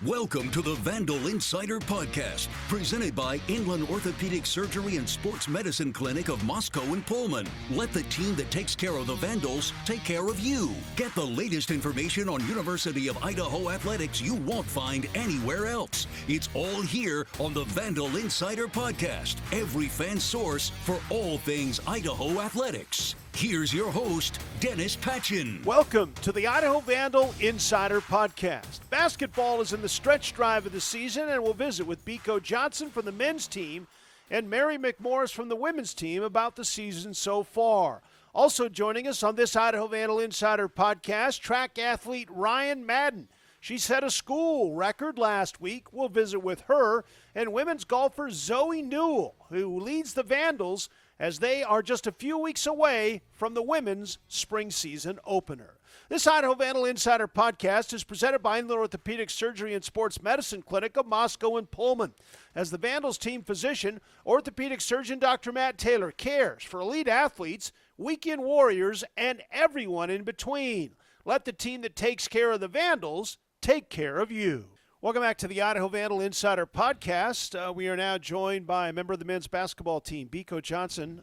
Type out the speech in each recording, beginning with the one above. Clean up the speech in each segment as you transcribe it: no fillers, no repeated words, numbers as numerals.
Welcome to the Vandal Insider Podcast, presented by Inland Orthopedic Surgery and Sports Medicine Clinic of Moscow and Pullman. Let the team that takes care of the Vandals take care of you. Get the latest information on University of Idaho athletics you won't find anywhere else. It's all here on the Vandal Insider Podcast, every fan source for all things Idaho athletics. Here's your host, Dennis Patchin. Welcome to the Idaho Vandal Insider Podcast. Basketball is in the stretch drive of the season, and we'll visit with Biko Johnson from the men's team and Mary McMorris from the women's team about the season so far. Also joining us on this Idaho Vandal Insider Podcast, track athlete Rhyann Madden. She set a school record last week. We'll visit with her, and women's golfer Zoe Newell, who leads the Vandals as they are just a few weeks away from the women's spring season opener. This Idaho Vandal Insider Podcast is presented by Inland Orthopedic Surgery and Sports Medicine Clinic of Moscow and Pullman. As the Vandals team physician, orthopedic surgeon Dr. Matt Taylor cares for elite athletes, weekend warriors, and everyone in between. Let the team that takes care of the Vandals take care of you. Welcome back to the Idaho Vandal Insider Podcast. We are now joined by a member of the men's basketball team, Biko Johnson,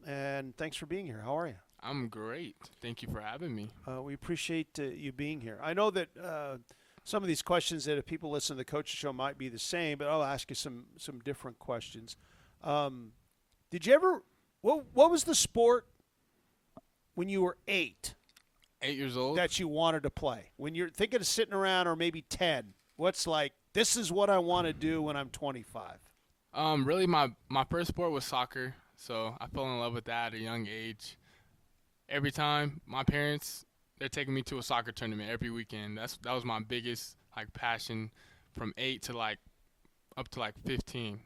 and thanks for being here. How are you? I'm great. Thank you for having me. We appreciate you being here. I know that some of these questions that if people listen to the Coach's Show might be the same, but I'll ask you some different questions. Did you ever what was the sport when you were 8? 8 years old? That you wanted to play? When you're thinking of sitting around, or maybe 10, what's like, this is what I want to do when I'm 25? Really, my first sport was soccer, so I fell in love with that at a young age. Every time, my parents, they're taking me to a soccer tournament every weekend. That was my biggest passion from 8 to up to 15,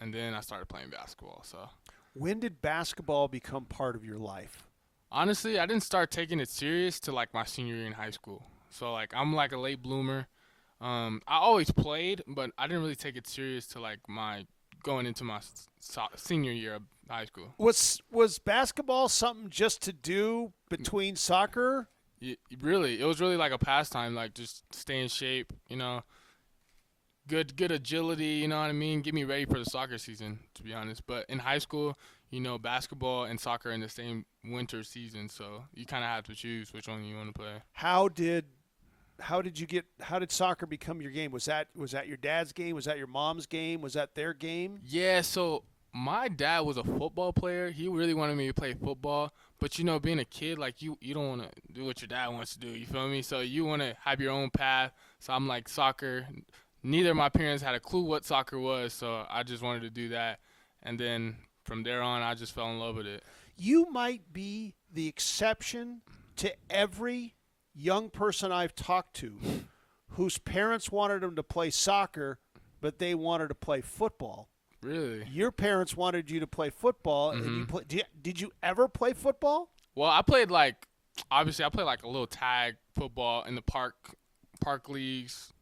and then I started playing basketball. So, when did basketball become part of your life? Honestly, I didn't start taking it serious till my senior year in high school. So I'm a late bloomer. I always played, but I didn't really take it serious till my going into my senior year of high school. Was basketball something just to do between soccer? It was really like a pastime, just stay in shape, good agility, you know what I mean? Get me ready for the soccer season, to be honest. But in high school, basketball and soccer in the same winter season, so you kind of have to choose which one you want to play. How did soccer become your game? Was that your dad's game? Was that your mom's game? Was that their game? Yeah, so my dad was a football player. He really wanted me to play football, but being a kid, you don't want to do what your dad wants to do, you feel me? So you want to have your own path. So I'm like, soccer. Neither of my parents had a clue what soccer was, so I just wanted to do that. And then from there on, I just fell in love with it. You might be the exception to every young person I've talked to whose parents wanted them to play soccer, but they wanted to play football. Really? Your parents wanted you to play football, and you play. Did you ever play football? Well, I played obviously I played a little tag football in the park leagues.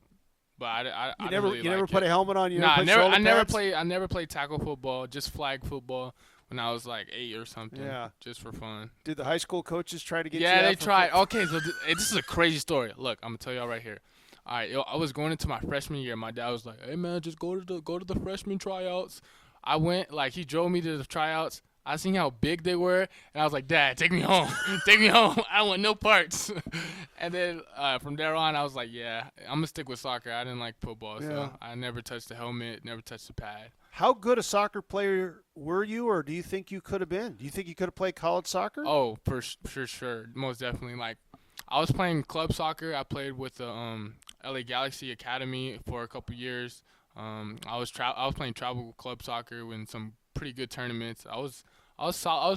But I never put a helmet on. I never played tackle football. Just flag football when I was 8 or something. Yeah, just for fun. Did the high school coaches try to get you? Yeah, they tried. Okay, so this is a crazy story. Look, I'm gonna tell y'all right here. All right, I was going into my freshman year. My dad was like, "Hey man, just go to the freshman tryouts." I went. He drove me to the tryouts. I seen how big they were, and I was like, "Dad, take me home. Take me home. I want no parts." And then from there on, I was like, "Yeah, I'm going to stick with soccer." I didn't like football, so I never touched the helmet, never touched the pad. How good a soccer player were you, or do you think you could have been? Do you think you could have played college soccer? Oh, for sure. Most definitely. I was playing club soccer. I played with the LA Galaxy Academy for a couple years. I was playing travel club soccer in some pretty good tournaments. I was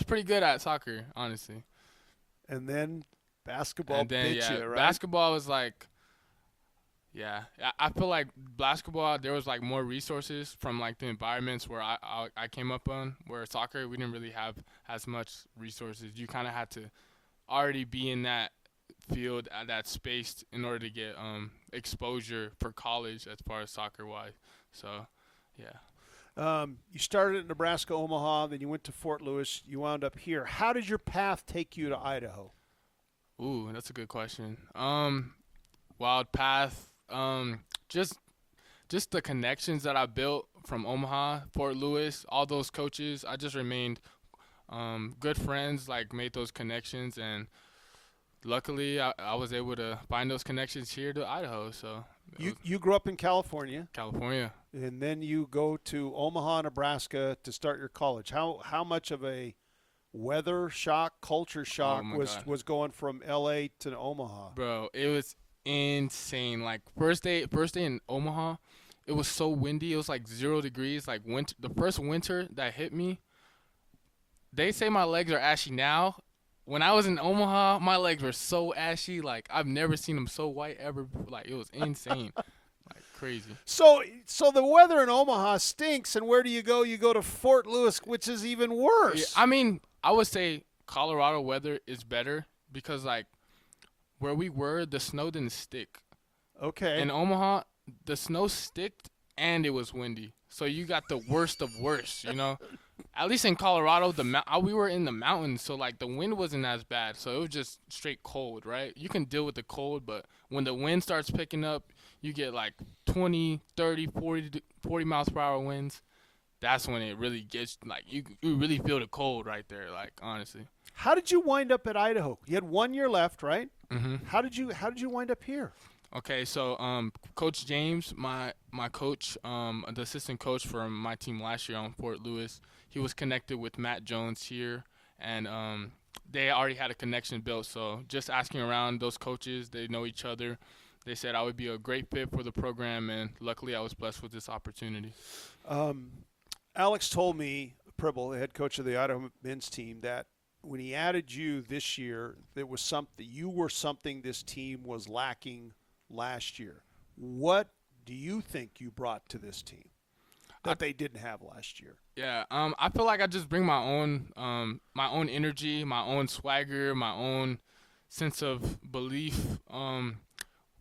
pretty good at soccer, honestly. And then basketball bit you, right? Basketball was I feel like basketball, there was more resources from the environments where I came up on, where soccer, we didn't really have as much resources. You kind of had to already be in that field, at that space, in order to get exposure for college as far as soccer-wise. So, yeah. You started at Nebraska, Omaha, then you went to Fort Lewis. You wound up here. How did your path take you to Idaho? Ooh, that's a good question. Wild path. just the connections that I built from Omaha, Fort Lewis, all those coaches, I just remained good friends, like made those connections, and luckily I was able to find those connections here to Idaho. So you grew up in California, and then you go to Omaha, Nebraska to start your college. How much of a weather shock, culture shock was going from L.A. to Omaha? Bro, it was insane. Like first day in Omaha, it was so windy. It was like 0 degrees. Like the first winter that hit me, they say my legs are ashy now. When I was in Omaha, my legs were so ashy. Like I've never seen them so white ever. Like it was insane. Like crazy. So the weather in Omaha stinks, and where do you go? You go to Fort Lewis, which is even worse. Yeah, I mean, I would say Colorado weather is better because like where we were, the snow didn't stick. Okay. In Omaha, the snow sticked and it was windy. So you got the worst of worst, you know. At least in Colorado, we were in the mountains, so like the wind wasn't as bad. So it was just straight cold, right? You can deal with the cold, but when the wind starts picking up, you get like 20, 30, 40 miles per hour winds. That's when it really gets like you really feel the cold right there, like honestly. How did you wind up at Idaho? You had 1 year left, right? Mm-hmm. How did you wind up here? Okay, so Coach James, my coach, the assistant coach for my team last year on Fort Lewis, he was connected with Matt Jones here, and they already had a connection built. So just asking around those coaches, they know each other. They said I would be a great fit for the program, and luckily I was blessed with this opportunity. Alex told me, Pribble, the head coach of the Idaho men's team, that when he added you this year, you were something this team was lacking last year. What do you think you brought to this team that they didn't have last year? Yeah, I feel like I just bring my own energy, my own swagger, my own sense of belief.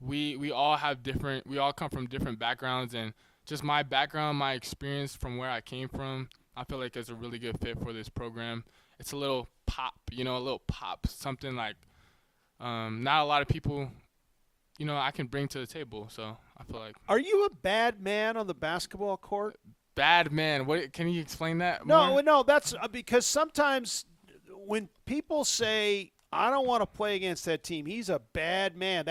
We all come from different backgrounds, and just my background, my experience from where I came from, I feel like it's a really good fit for this program. It's a little pop, something like not a lot of people, I can bring to the table. So I feel like. Are you a bad man on the basketball court? Bad man. What? Can you explain that more? No. That's because sometimes when people say, I don't want to play against that team, he's a bad man.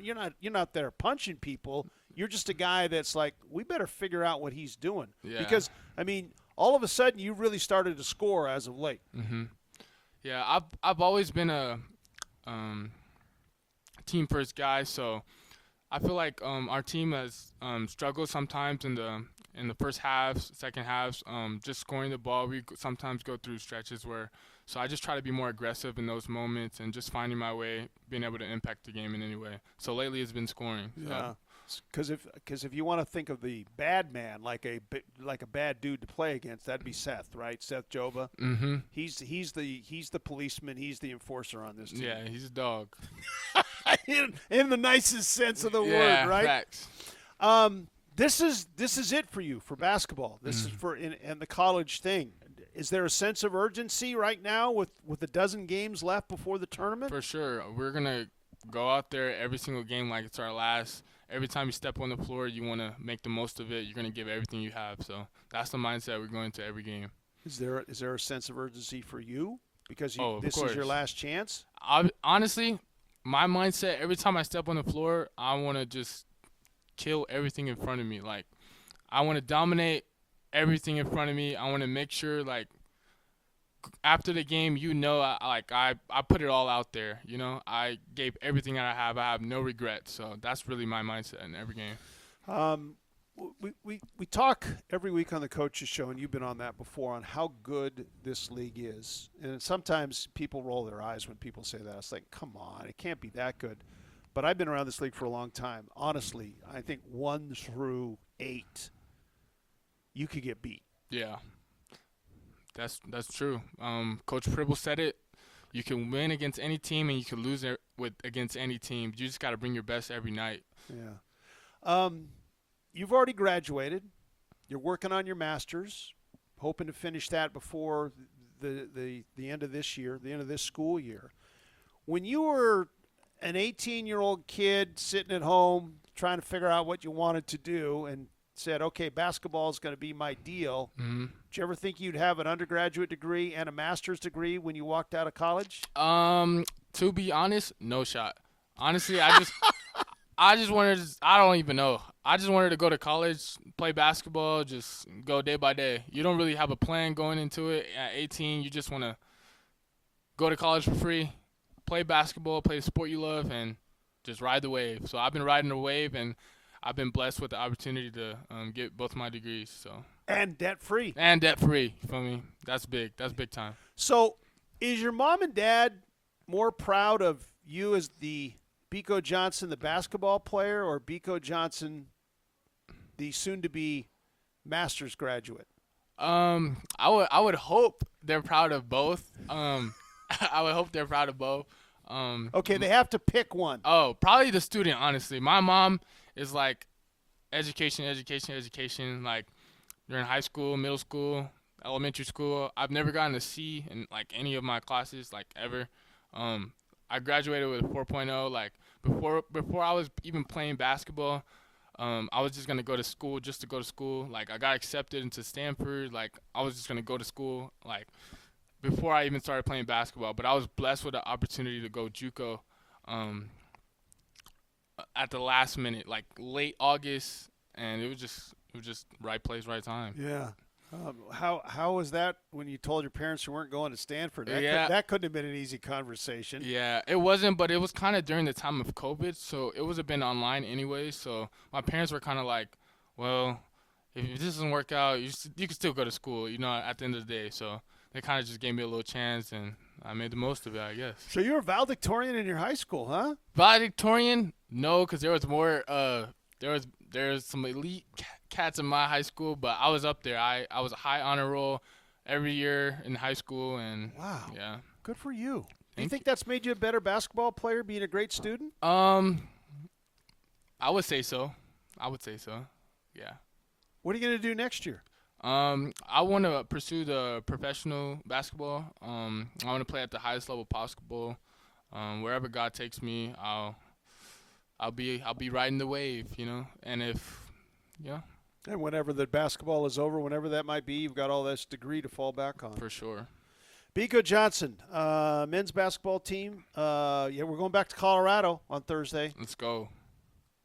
You're not there punching people. You're just a guy that's like, we better figure out what he's doing. Yeah. Because, all of a sudden you really started to score as of late. Mm-hmm. Yeah, I've always been a team first guy, so I feel like our team has struggled sometimes in the first halves, second halves, just scoring the ball. We sometimes go through stretches so I just try to be more aggressive in those moments and just finding my way, being able to impact the game in any way. So lately it's been scoring. Yeah. Because if you want to think of the bad man, like a bad dude to play against, that'd be Seth, right? Seth Joba. Mm-hmm. He's the policeman. He's the enforcer on this team. Yeah, he's a dog. in the nicest sense of the yeah, word, right? Facts. This is it for you for basketball. This is for and the college thing. Is there a sense of urgency right now with a dozen games left before the tournament? For sure. We're gonna go out there every single game like it's our last. Every time you step on the floor, you want to make the most of it. You're going to give everything you have. So that's the mindset we're going to every game. Is there a sense of urgency for you? Because this is your last chance? Honestly, my mindset, every time I step on the floor, I want to just kill everything in front of me. Like, I want to dominate everything in front of me. I want to make sure, like, after the game, I put it all out there. I gave everything that I have. I have no regrets. So that's really my mindset in every game. We talk every week on the Coaches Show, and you've been on that before, on how good this league is. And sometimes people roll their eyes when people say that. It's like, come on, it can't be that good. But I've been around this league for a long time. Honestly, I think 1 through 8, you could get beat. Yeah. That's true. Coach Pribble said it. You can win against any team and you can lose against any team. You just got to bring your best every night. Yeah. You've already graduated. You're working on your master's, hoping to finish that before the end of this year, the end of this school year. When you were an 18-year-old kid sitting at home trying to figure out what you wanted to do and said, okay, basketball is going to be my deal. Mm-hmm. Did you ever think you'd have an undergraduate degree and a master's degree when you walked out of college? To be honest, no shot. Honestly, I just wanted to, I don't even know. I just wanted to go to college, play basketball, just go day by day. You don't really have a plan going into it. At 18, you just want to go to college for free, play basketball, play the sport you love, and just ride the wave. So I've been riding the wave, and I've been blessed with the opportunity to get both my degrees. So And debt-free. And debt-free. You feel me? That's big. That's big time. So is your mom and dad more proud of you as the Biko Johnson, the basketball player, or Biko Johnson, the soon-to-be master's graduate? I would hope they're proud of both. I would hope they're proud of both. Okay, they have to pick one. Oh, probably the student, honestly. My mom is like education, education, education. Like during high school, middle school, elementary school, I've never gotten a C in like any of my classes, like ever. I graduated with a 4.0. Like before I was even playing basketball, I was just gonna go to school just to go to school. Like I got accepted into Stanford. Like I was just gonna go to school. Like before I even started playing basketball. But I was blessed with the opportunity to go JUCO at the last minute, like late August, and it was just right place, right time. Yeah. How was that when you told your parents you weren't going to Stanford? That couldn't have been an easy conversation. Yeah, it wasn't, but it was kind of during the time of COVID, so it would have been online anyway. So my parents were kind of like, well, if this doesn't work out, you can still go to school, at the end of the day. So they kind of just gave me a little chance, and I made the most of it, I guess. So you were valedictorian in your high school, huh? Valedictorian? No, because there was more there's some elite cats in my high school, but I was up there. I was a high honor roll every year in high school, and wow, yeah, good for you. Do you think that's made you a better basketball player, being a great student? I would say so. Yeah. What are you going to do next year? I want to pursue the professional basketball. I want to play at the highest level possible. Wherever God takes me, I'll be riding the wave, And And whenever the basketball is over, whenever that might be, you've got all this degree to fall back on. For sure. Biko Johnson, men's basketball team. We're going back to Colorado on Thursday. Let's go.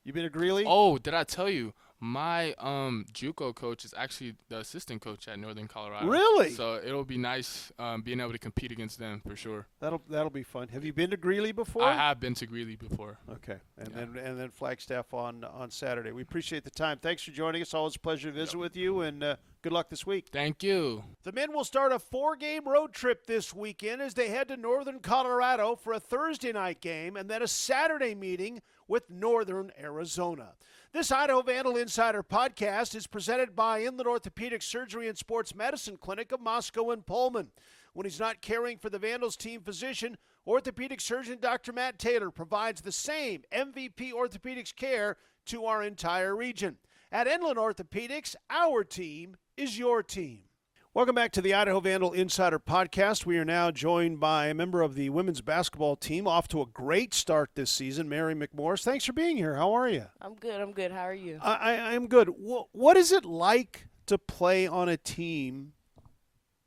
You been to Greeley? Oh, did I tell you? My JUCO coach is actually the assistant coach at Northern Colorado. Really? So it'll be nice being able to compete against them for sure. That'll be fun. Have you been to Greeley before? I have been to Greeley before. Okay, and then Flagstaff on Saturday. We appreciate the time. Thanks for joining us. Always a pleasure to visit with you, and good luck this week. Thank you. The men will start a 4-game road trip this weekend as they head to Northern Colorado for a Thursday night game and then a Saturday meeting with Northern Arizona. This Idaho Vandal Insider podcast is presented by Inland Orthopedic Surgery and Sports Medicine Clinic of Moscow and Pullman. When he's not caring for the Vandals team physician, orthopedic surgeon Dr. Matt Taylor provides the same MVP orthopedics care to our entire region. At Inland Orthopedics, our team is your team. Welcome back to the Idaho Vandal Insider Podcast. We are now joined by a member of the women's basketball team, off to a great start this season, Mary McMorris. Thanks for being here. How are you? I'm good. How are you? I'm good. What is it like to play on a team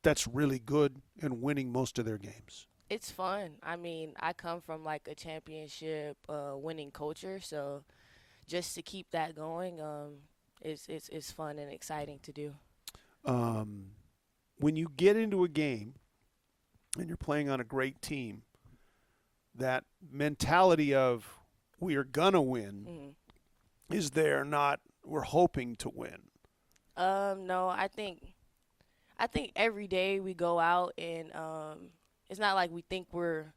that's really good and winning most of their games? It's fun. I mean, I come from like a championship winning culture, so just to keep that going, it's fun and exciting to do. When you get into a game and you're playing on a great team, that mentality of we are gonna win is there, not we're hoping to win. No, I think every day we go out and it's not like we think we're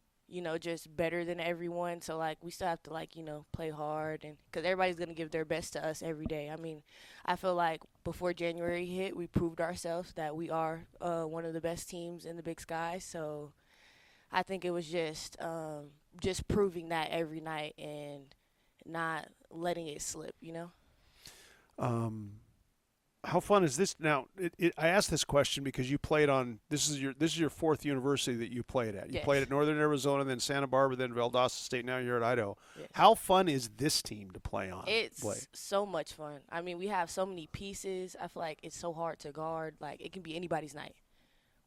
just better than everyone. So like we still have to play hard, and because everybody's gonna give their best to us every day. I mean, I feel like before January hit, we proved ourselves that we are one of the best teams in the Big Sky. So I think it was just proving that every night and not letting it slip. How fun is this? Now, I asked this question because you played on this is your fourth university that you played at. You Yes. played at Northern Arizona, then Santa Barbara, then Valdosta State. Now you're at Idaho. Yes. How fun is this team to play on? It's so much fun. I mean, we have so many pieces. I feel like it's so hard to guard. Like, it can be anybody's night.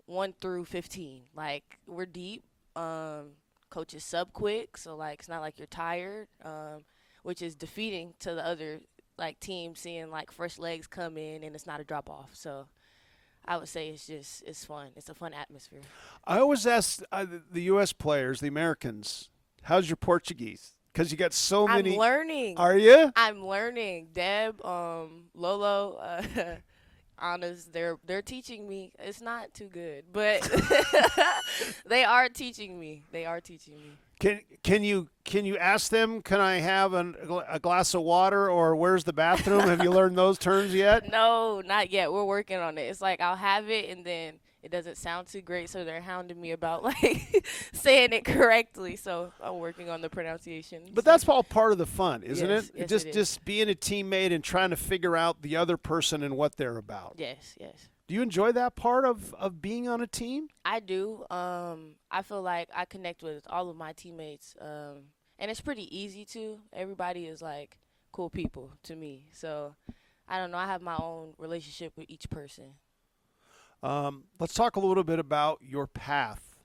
1 through 15. Like, we're deep. Coaches sub quick, so, like, it's not like you're tired, which is defeating to the other, like, team seeing, like, fresh legs come in and it's not a drop-off. So I would say it's fun. It's a fun atmosphere. I always ask the U.S. players, the Americans, how's your Portuguese? Because you got so many. I'm learning. Are you? I'm learning. Deb, Lolo, Anna's, they're teaching me. It's not too good, but they are teaching me. Can you ask them, can I have a glass of water, or where's the bathroom? Have you learned those terms yet? No, not yet. We're working on it. It's like I'll have it and then it doesn't sound too great, so they're hounding me about like saying it correctly. So I'm working on the pronunciation. But that's all part of the fun, isn't Yes, it? yes, just it is. just being a teammate and trying to figure out the other person and what they're about. Yes. Do you enjoy that part of being on a team? I do. I feel like I connect with all of my teammates, and it's pretty easy to. Everybody is like cool people to me. So I don't know. I have my own relationship with each person. Let's talk a little bit about your path.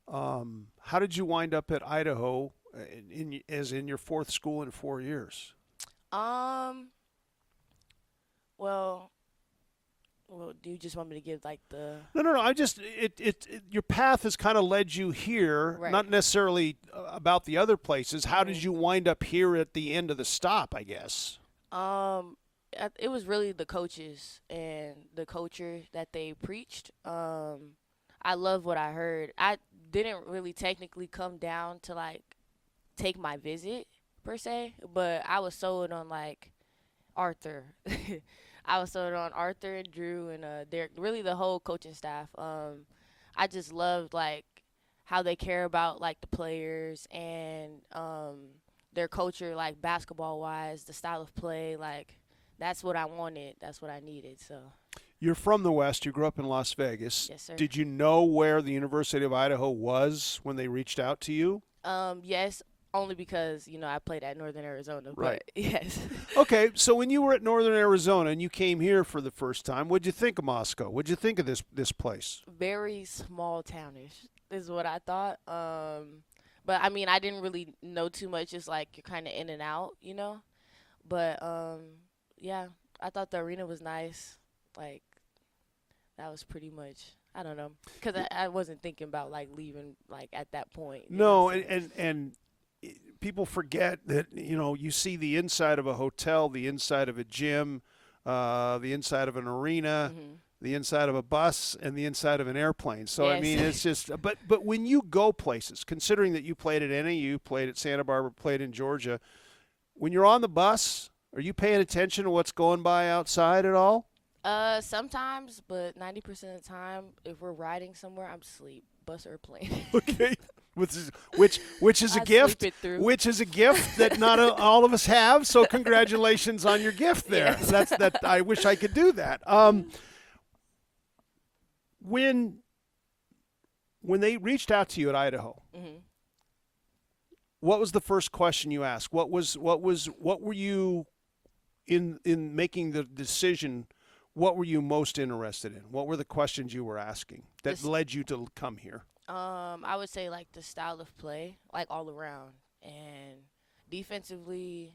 How did you wind up at Idaho as in your fourth school in 4 years? Well, do you just want me to give like the? No. I just your path has kind of led you here, Right. not necessarily about the other places. How did you wind up here at the end of the stop? I guess. It was really the coaches and the culture that they preached. I love what I heard. I didn't really technically come down to like take my visit per se, but I was sold on like Arthur. I was sold on Arthur and Drew and Derek, really the whole coaching staff. I just loved like how they care about like the players and their culture, like basketball wise, the style of play. Like that's what I wanted. That's what I needed. So. You're from the West. You grew up in Las Vegas. Yes, sir. Did you know where the University of Idaho was when they reached out to you? Yes, only because, I played at Northern Arizona. Right. But yes. Okay, so when you were at Northern Arizona and you came here for the first time, what'd you think of Moscow? What'd you think of this place? Very small townish is what I thought. But, I mean, I didn't really know too much. It's like you're kind of in and out, But, yeah, I thought the arena was nice. Like, that was pretty much, I don't know. Because I wasn't thinking about, like, leaving, like, at that point. No, and people forget that, you see the inside of a hotel, the inside of a gym, the inside of an arena, the inside of a bus, and the inside of an airplane. So, Yes. I mean, it's just – but when you go places, considering that you played at NAU, played at Santa Barbara, played in Georgia, when you're on the bus, are you paying attention to what's going by outside at all? Sometimes, but 90% of the time, if we're riding somewhere, I'm asleep, bus or plane. Okay. Which is a I gift, sleep it through. which is a gift that not all of us have. So congratulations on your gift there. Yes. That I wish I could do that. When they reached out to you at Idaho, what was the first question you asked? What were you in making the decision? What were you most interested in? What were the questions you were asking that led you to come here? I would say like the style of play, like all around, and defensively,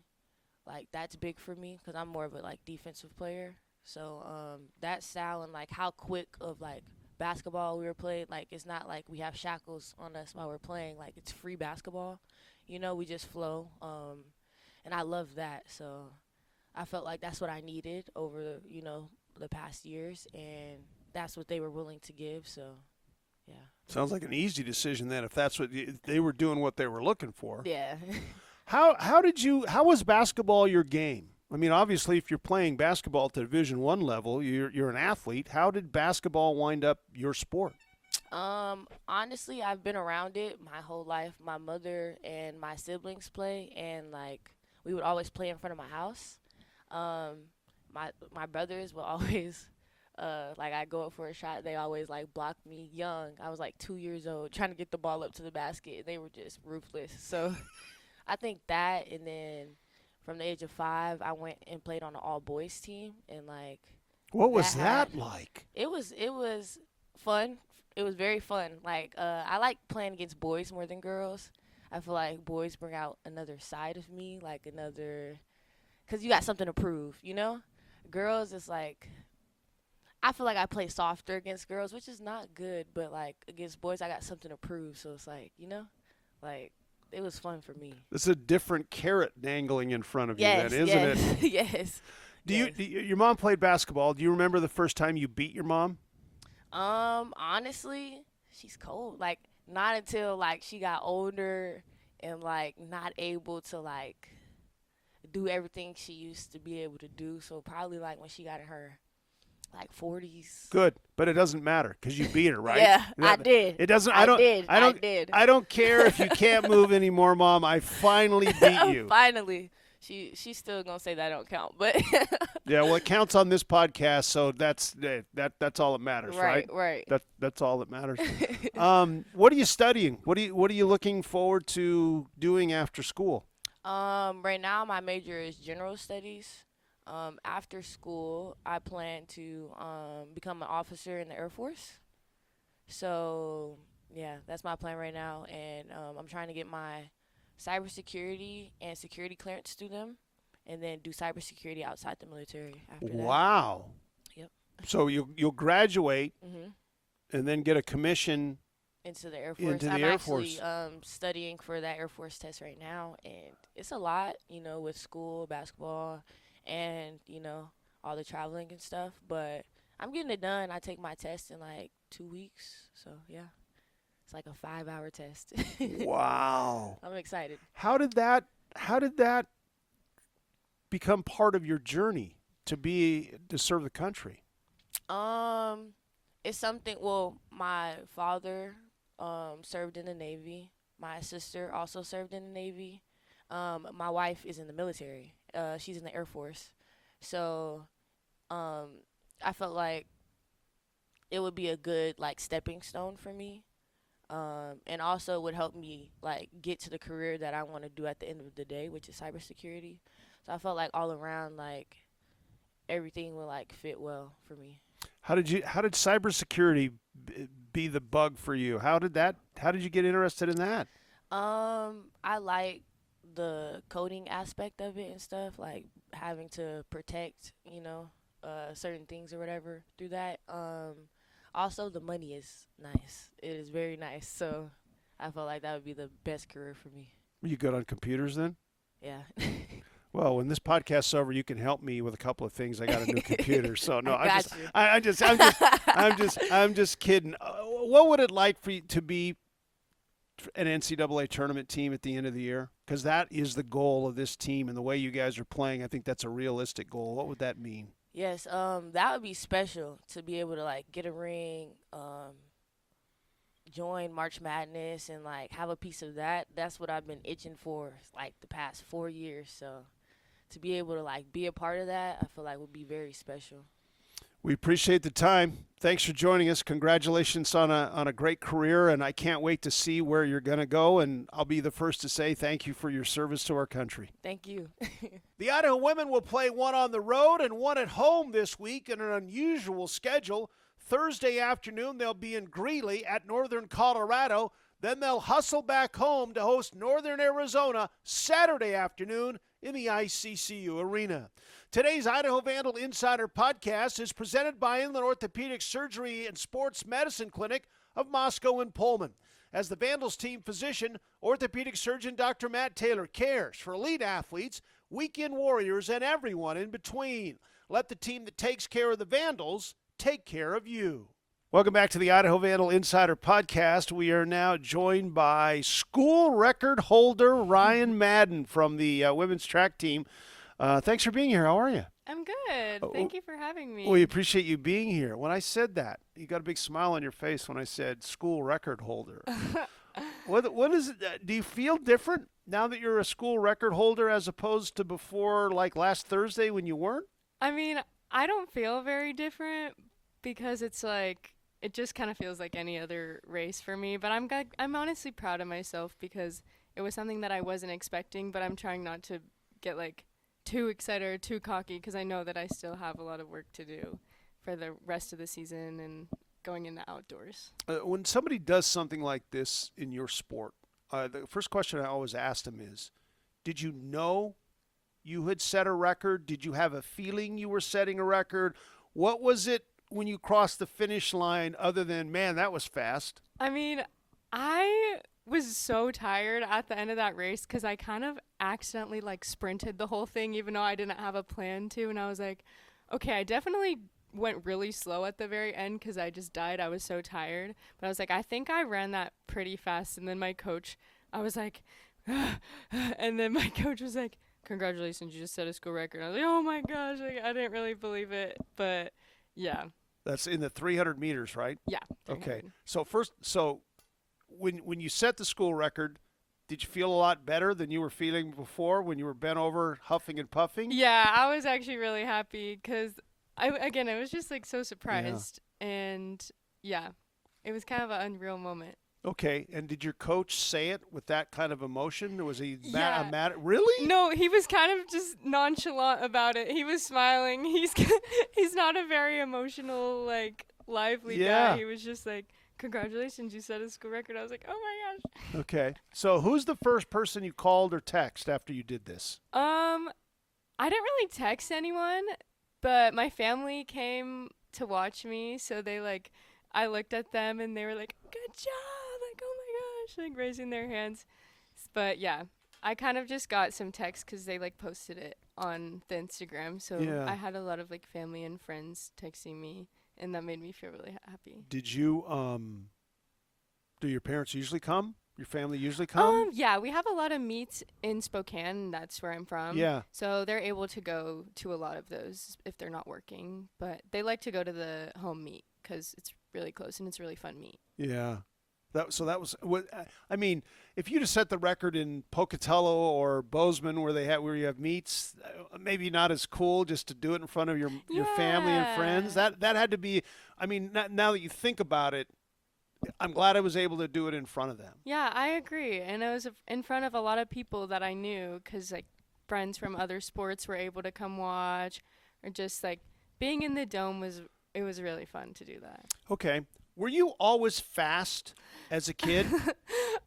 like that's big for me because I'm more of a like defensive player. So that style and like how quick of like basketball we were playing, like it's not like we have shackles on us while we're playing. Like it's free basketball, we just flow. And I love that. So I felt like that's what I needed over the past years, and that's what they were willing to give. So. Yeah. Sounds like an easy decision then, if that's what they were doing, what they were looking for. Yeah. How was basketball your game? I mean, obviously, if you're playing basketball at the Division I level, you're an athlete. How did basketball wind up your sport? Honestly, I've been around it my whole life. My mother and my siblings play, and like we would always play in front of my house. my brothers will always like I go up for a shot, they always like block me young. I was like 2 years old trying to get the ball up to the basket, and they were just ruthless. So I think that, and then from the age of 5, I went and played on an all boys team, and like what was that like? It was fun. It was very fun. Like I like playing against boys more than girls. I feel like boys bring out another side of me, like another, because you got something to prove, you know? Girls, it's like, I feel like I play softer against girls, which is not good, but like against boys, I got something to prove. So it's like, you know, like it was fun for me. It's a different carrot dangling in front of you then, isn't it? Yes. Do you, your mom played basketball. Do you remember the first time you beat your mom? Honestly, she's cold. Like, not until like she got older and like not able to like do everything she used to be able to do. So probably like when she got in her like 40s. Good, but it doesn't matter because you beat her, right? Yeah, I did. It doesn't. I don't care if you can't move anymore, Mom. I finally beat you. Finally. She's still gonna say that don't count, but yeah, well, it counts on this podcast, so that's all that matters, right? Right. That's all that matters. What are you studying? What are you looking forward to doing after school? Right now my major is general studies. After school, I plan to become an officer in the Air Force. So yeah, that's my plan right now, and I'm trying to get my cybersecurity and security clearance through them, and then do cybersecurity outside the military after that. Wow. Yep. So you'll graduate and then get a commission into the Air Force. I'm actually studying for that Air Force test right now, and it's a lot, you know, with school, basketball, and, you know, all the traveling and stuff, but I'm getting it done. I take my test in like 2 weeks, so yeah. It's like a 5-hour test. Wow. I'm excited. How did that become part of your journey to serve the country? It's something, well, my father served in the Navy. My sister also served in the Navy. My wife is in the military. She's in the Air Force. So I felt like it would be a good like stepping stone for me. And also would help me like get to the career that I want to do at the end of the day, which is cybersecurity. So I felt like all around like everything would like fit well for me. How did cybersecurity be the bug for you? How did you get interested in that? I like the coding aspect of it and stuff, like having to protect, you know, certain things or whatever through that. Also, the money is nice. It is very nice. So I felt like that would be the best career for me. Are you good on computers then? Yeah. Well, when this podcast's over, you can help me with a couple of things. I got a new computer, so no, I'm just kidding. What would it like for you to be an NCAA tournament team at the end of the year? Because that is the goal of this team, and the way you guys are playing, I think that's a realistic goal. What would that mean? Yes, that would be special to be able to like get a ring, join March Madness, and like have a piece of that. That's what I've been itching for like the past 4 years. So to be able to like be a part of that, I feel like would be very special. We appreciate the time. Thanks for joining us. Congratulations on a great career, and I can't wait to see where you're going to go, and I'll be the first to say thank you for your service to our country. Thank you. The Idaho women will play one on the road and one at home this week in an unusual schedule. Thursday afternoon, they'll be in Greeley at Northern Colorado. Then they'll hustle back home to host Northern Arizona Saturday afternoon in the ICCU Arena. Today's Idaho Vandal Insider Podcast is presented by Inland Orthopedic Surgery and Sports Medicine Clinic of Moscow and Pullman. As the Vandals team physician, orthopedic surgeon Dr. Matt Taylor cares for elite athletes, weekend warriors, and everyone in between. Let the team that takes care of the Vandals take care of you. Welcome back to the Idaho Vandal Insider Podcast. We are now joined by school record holder Rhyann Madden from the women's track team. Thanks for being here. How are you? I'm good. Thank you for having me. We appreciate you being here. When I said that, you got a big smile on your face when I said school record holder. What is it? Do you feel different now that you're a school record holder as opposed to before, like last Thursday when you weren't? I mean, I don't feel very different because it's like it just kind of feels like any other race for me. But I'm honestly proud of myself because it was something that I wasn't expecting. But I'm trying not to get like too excited or too cocky because I know that I still have a lot of work to do for the rest of the season and going in the outdoors. When somebody does something like this in your sport, the first question I always ask them is, did you know you had set a record? Did you have a feeling you were setting a record? What was it when you crossed the finish line other than, man, that was fast? I mean, I was so tired at the end of that race because I kind of accidentally like sprinted the whole thing even though I didn't have a plan to. And I was like, okay, I definitely went really slow at the very end because I just died. I was so tired. But I was like, I think I ran that pretty fast. And then my coach, I was like, and then my coach was like, congratulations, you just set a school record. I was like, oh my gosh, like, I didn't really believe it. But yeah. That's in the 300 meters, right? Yeah. Okay. So when you set the school record, did you feel a lot better than you were feeling before when you were bent over huffing and puffing? Yeah, I was actually really happy because I was just like so surprised. Yeah. And yeah, it was kind of an unreal moment. Okay, and did your coach say it with that kind of emotion? Or was he mad? Really? No, he was kind of just nonchalant about it. He was smiling. He's not a very emotional, like, lively guy. He was just like, congratulations, you set a school record. I was like, oh my gosh. Okay, so who's the first person you called or text after you did this? I didn't really text anyone, but my family came to watch me, so they like, I looked at them and they were like, good job. Like, oh my gosh, like raising their hands. But yeah, I kind of just got some texts because they like posted it on the Instagram. So I had a lot of like family and friends texting me, and that made me feel really happy. Did you, do your parents usually come? Your family usually come? Yeah, we have a lot of meets in Spokane. That's where I'm from. Yeah. So they're able to go to a lot of those if they're not working. But they like to go to the home meet because it's really close and it's a really fun meet. Yeah. That was what I mean. If you'd have set the record in Pocatello or Bozeman, where you have meets, maybe not as cool just to do it in front of your family and friends. That had to be. I mean, now that you think about it, I'm glad I was able to do it in front of them. Yeah, I agree, and it was in front of a lot of people that I knew because like friends from other sports were able to come watch, or just like being in the dome was really fun to do that. Okay. Were you always fast as a kid?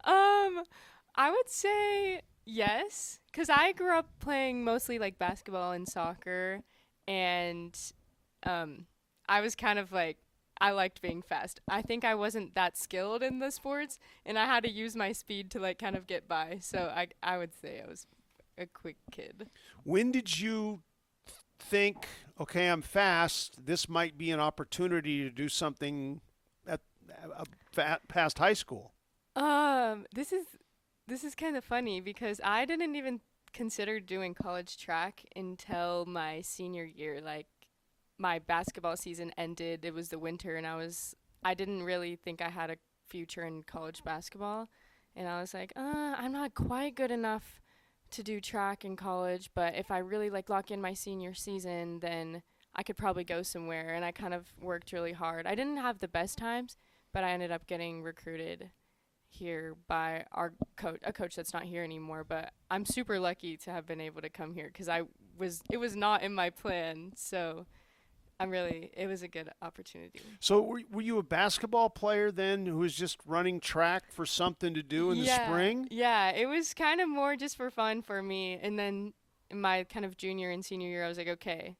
I would say yes, because I grew up playing mostly like basketball and soccer, and I was kind of like, I liked being fast. I think I wasn't that skilled in the sports, and I had to use my speed to like kind of get by. So I would say I was a quick kid. When did you think, okay, I'm fast, this might be an opportunity to do something past high school? This is kind of funny because I didn't even consider doing college track until my senior year. Like my basketball season ended, it was the winter, and I didn't really think I had a future in college basketball, and I was like, I'm not quite good enough to do track in college, but if I really like lock in my senior season, then I could probably go somewhere. And I kind of worked really hard. I didn't have the best times, but I ended up getting recruited here by a coach that's not here anymore. But I'm super lucky to have been able to come here because it was not in my plan. So it was a good opportunity. So were you a basketball player then who was just running track for something to do in the spring? Yeah, it was kind of more just for fun for me. And then in my kind of junior and senior year, I was like, okay,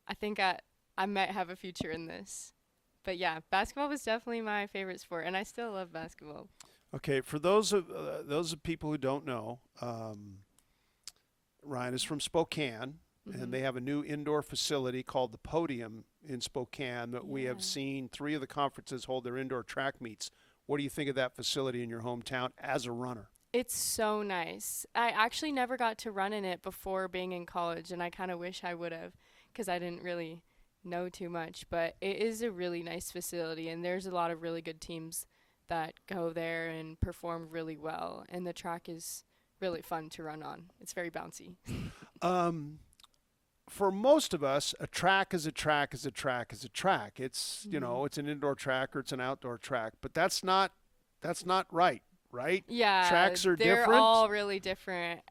I think I might have a future in this. But yeah, basketball was definitely my favorite sport, and I still love basketball. Okay, for those of people who don't know, Rhyann is from Spokane, and they have a new indoor facility called the Podium in Spokane that we have seen 3 of the conferences hold their indoor track meets. What do you think of that facility in your hometown as a runner? It's so nice. I actually never got to run in it before being in college, and I kind of wish I would have because I didn't really know too much. But it is a really nice facility, and there's a lot of really good teams that go there and perform really well, and the track is really fun to run on. It's very bouncy. for most of us, a track is a track is a track is a track. It's, you know, it's an indoor track or it's an outdoor track, but that's not right, right? Yeah. Tracks are they're different. all really different.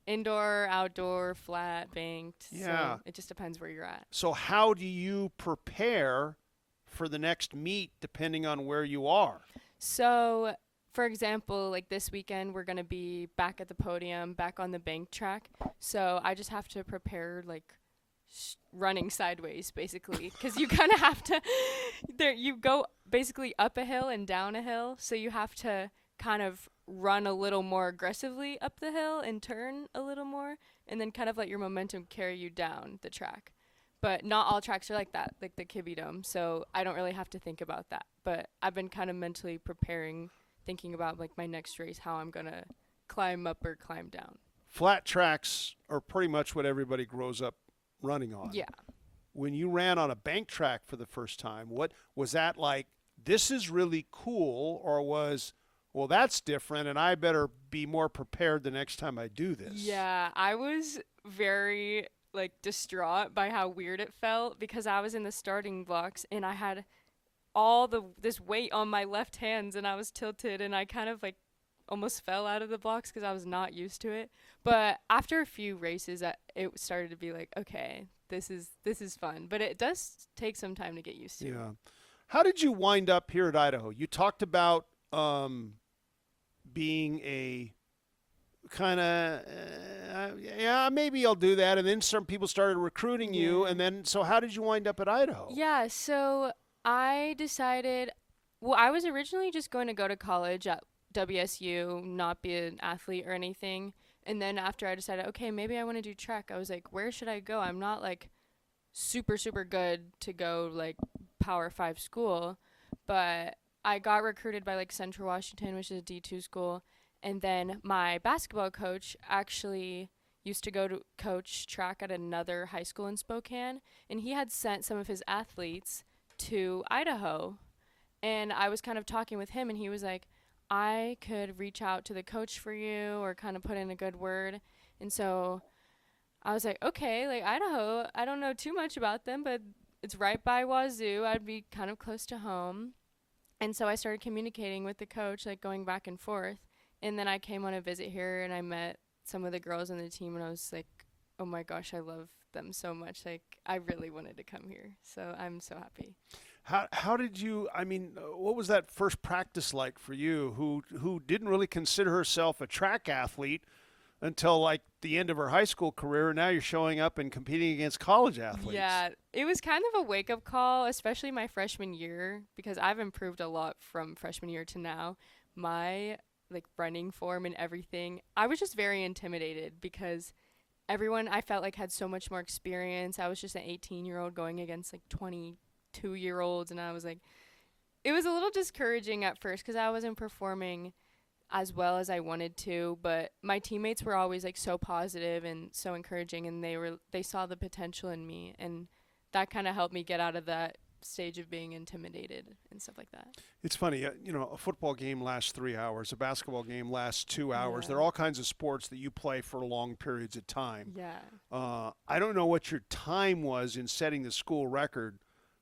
Indoor, outdoor, flat, banked. Yeah. So it just depends where you're at. So how do you prepare for the next meet depending on where you are? So, for example, like this weekend, we're going to be back at the podium, back on the bank track. So I just have to prepare like running sideways, basically, because you kind of have to, you go basically up a hill and down a hill. So you have to kind of run a little more aggressively up the hill and turn a little more, and then kind of let your momentum carry you down the track. But not all tracks are like that, like the Kibbe Dome. So I don't really have to think about that. But I've been kind of mentally preparing, thinking about like my next race, how I'm going to climb up or climb down. Flat tracks are pretty much what everybody grows up running on. Yeah. When you ran on a bank track for the first time, what was that like? This is really cool, or was, well, that's different, and I better be more prepared the next time I do this? Yeah, I was very like distraught by how weird it felt, because I was in the starting blocks and I had all this weight on my left hands and I was tilted and I kind of like almost fell out of the blocks because I was not used to it. But after a few races, it started to be like, okay, this is fun. But it does take some time to get used to. Yeah. How did you wind up here at Idaho? You talked about being a kind of, yeah, maybe I'll do that. And then some people started recruiting you. And then, so how did you wind up at Idaho? Yeah, so I decided, well, I was originally just going to go to college at WSU, not be an athlete or anything. And then after I decided, okay, maybe I want to do track, I was like, where should I go? I'm not like super, super good to go like Power 5 school, but I got recruited by like Central Washington, which is a D2 school. And then my basketball coach actually used to go to coach track at another high school in Spokane, and he had sent some of his athletes to Idaho. And I was kind of talking with him, and he was like, I could reach out to the coach for you or kind of put in a good word. And so I was like, okay, like Idaho, I don't know too much about them, but it's right by Wazoo. I'd be kind of close to home. And so I started communicating with the coach, like going back and forth. And then I came on a visit here and I met some of the girls on the team, and I was like, oh my gosh, I love them so much. Like, I really wanted to come here. So I'm so happy. How did you, I mean, what was that first practice like for you, who didn't really consider herself a track athlete until like the end of her high school career, and now you're showing up and competing against college athletes? Yeah, it was kind of a wake-up call, especially my freshman year, because I've improved a lot from freshman year to now. My like running form and everything, I was just very intimidated because everyone I felt like had so much more experience. I was just an 18-year-old going against like 22-year-olds, and I was like, it was a little discouraging at first because I wasn't performing as well as I wanted to, but my teammates were always like so positive and so encouraging, and they saw the potential in me, and that kind of helped me get out of that stage of being intimidated and stuff like that. It's funny, you know, a football game lasts 3 hours, a basketball game lasts 2 hours. Yeah. There are all kinds of sports that you play for long periods of time. Yeah. I don't know what your time was in setting the school record,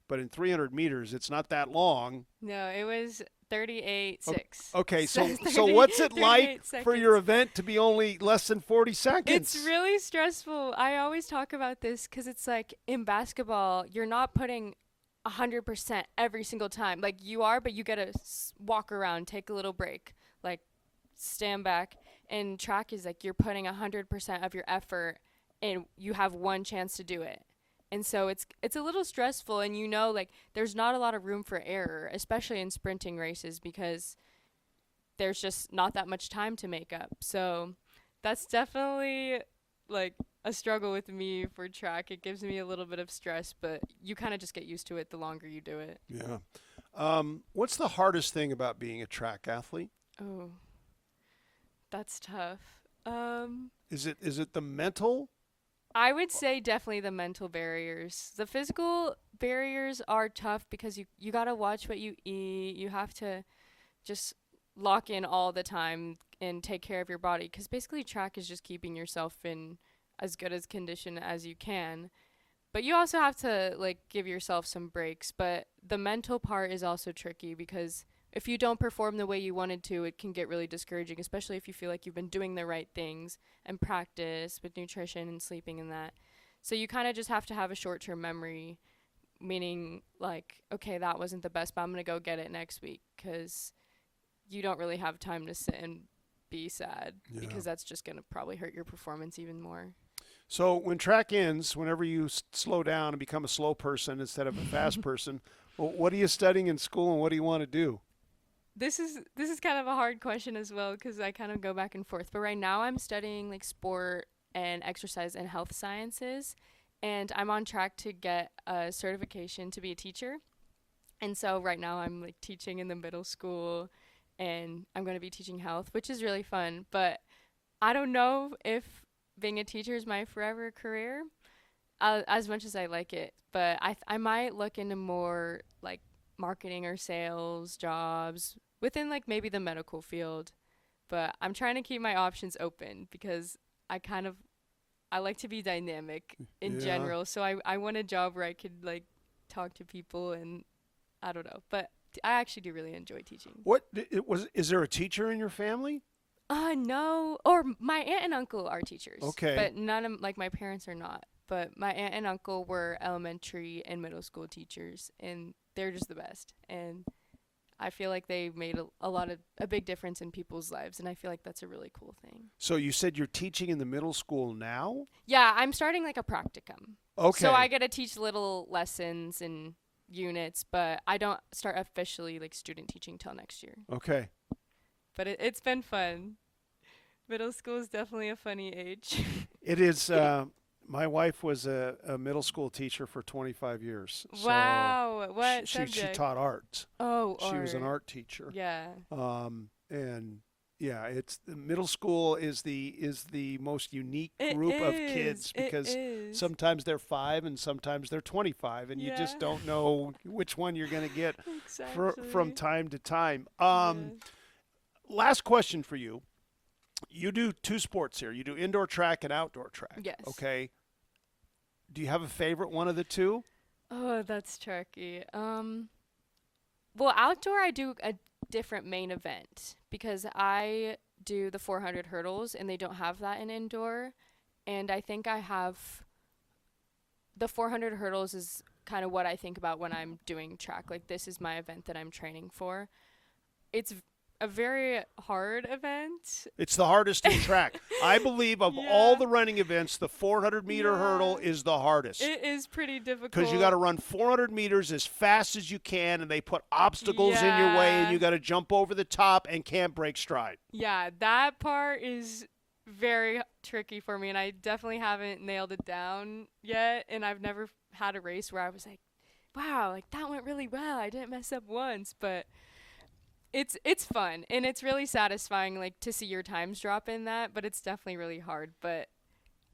but in 300 meters, it's not that long. No, it was 38.6. Okay, so what's it like for your event to be only less than 40 seconds? It's really stressful. I always talk about this because it's like in basketball, you're not putting 100% every single time. Like you are, but you got to walk around, take a little break, like stand back. And track is like you're putting 100% of your effort and you have one chance to do it. And so it's a little stressful, and you know, like there's not a lot of room for error, especially in sprinting races, because there's just not that much time to make up. So that's definitely like a struggle with me for track. It gives me a little bit of stress, but you kind of just get used to it the longer you do it. Yeah. What's the hardest thing about being a track athlete? Oh, that's tough. Is it the mental? I would say definitely the mental barriers. The physical barriers are tough because you got to watch what you eat. You have to just lock in all the time and take care of your body, because basically track is just keeping yourself in as good as condition as you can. But you also have to, like, give yourself some breaks. But the mental part is also tricky because if you don't perform the way you wanted to, it can get really discouraging, especially if you feel like you've been doing the right things and practice with nutrition and sleeping and that. So you kind of just have to have a short-term memory, meaning, like, okay, that wasn't the best, but I'm going to go get it next week, because you don't really have time to sit and be sad, because that's just going to probably hurt your performance even more. So when track ends, whenever you slow down and become a slow person instead of a fast person, well, what are you studying in school and what do you want to do? This is kind of a hard question as well, because I kind of go back and forth. But right now I'm studying like sport and exercise and health sciences, and I'm on track to get a certification to be a teacher. And so right now I'm like teaching in the middle school, and I'm going to be teaching health, which is really fun. But I don't know if being a teacher is my forever career, as much as I like it. But I might look into more like marketing or sales jobs within like maybe the medical field. But I'm trying to keep my options open because I like to be dynamic in general. So I want a job where I could like talk to people, and I don't know. But I actually do really enjoy teaching. Is there a teacher in your family? No. Or my aunt and uncle are teachers. Okay. But none of, like, my parents are not. But my aunt and uncle were elementary and middle school teachers, and they're just the best. And I feel like they made a big difference in people's lives, and I feel like that's a really cool thing. So you said you're teaching in the middle school now? Yeah, I'm starting like a practicum. Okay. So I get to teach little lessons and units, but I don't start officially like student teaching till next year. Okay. But it's been fun. Middle school is definitely a funny age. It is. My wife was a middle school teacher for 25 years. Wow. So what she subject? taught art. Oh, She was an art teacher. Yeah. And yeah, it's the middle school is the most unique group of kids because sometimes they're 5 and sometimes they're 25, and you just don't know which one you're going to get from time to time. Last question for you. You do 2 sports here. You do indoor track and outdoor track. Yes. Okay. Do you have a favorite one of the 2? Oh, that's tricky. Well, outdoor I do a different main event because I do the 400 hurdles, and they don't have that in indoor. And I think I have the 400 hurdles is kind of what I think about when I'm doing track. Like, this is my event that I'm training for. It's a very hard event. It's the hardest in track. I believe of all the running events, the 400-meter hurdle is the hardest. It is pretty difficult. Because you got to run 400 meters as fast as you can, and they put obstacles in your way, and you got to jump over the top and can't break stride. Yeah, that part is very tricky for me, and I definitely haven't nailed it down yet. And I've never had a race where I was like, wow, like that went really well. I didn't mess up once, but it's fun, and it's really satisfying, like, to see your times drop in that, but it's definitely really hard. But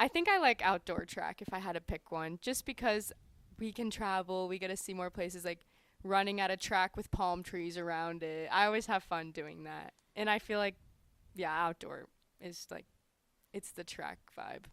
I think I like outdoor track if I had to pick one, just because we can travel, we get to see more places, like running at a track with palm trees around it. I always have fun doing that, and I feel like, outdoor is, like, it's the track vibe.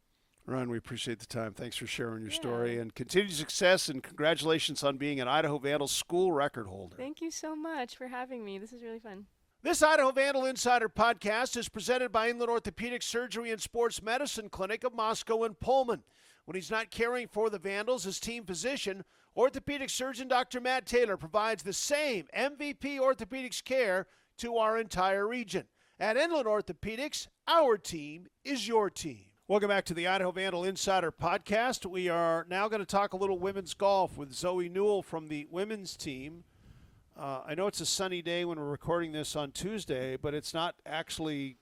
Rhyann, we appreciate the time. Thanks for sharing your story, and continued success, and congratulations on being an Idaho Vandal school record holder. Thank you so much for having me. This is really fun. This Idaho Vandal Insider podcast is presented by Inland Orthopedic Surgery and Sports Medicine Clinic of Moscow and Pullman. When he's not caring for the Vandals as team physician, orthopedic surgeon Dr. Matt Taylor provides the same MVP orthopedics care to our entire region. At Inland Orthopedics, our team is your team. Welcome back to the Idaho Vandal Insider Podcast. We are now going to talk a little women's golf with Zoe Newell from the women's team. I know it's a sunny day when we're recording this on Tuesday, but it's not actually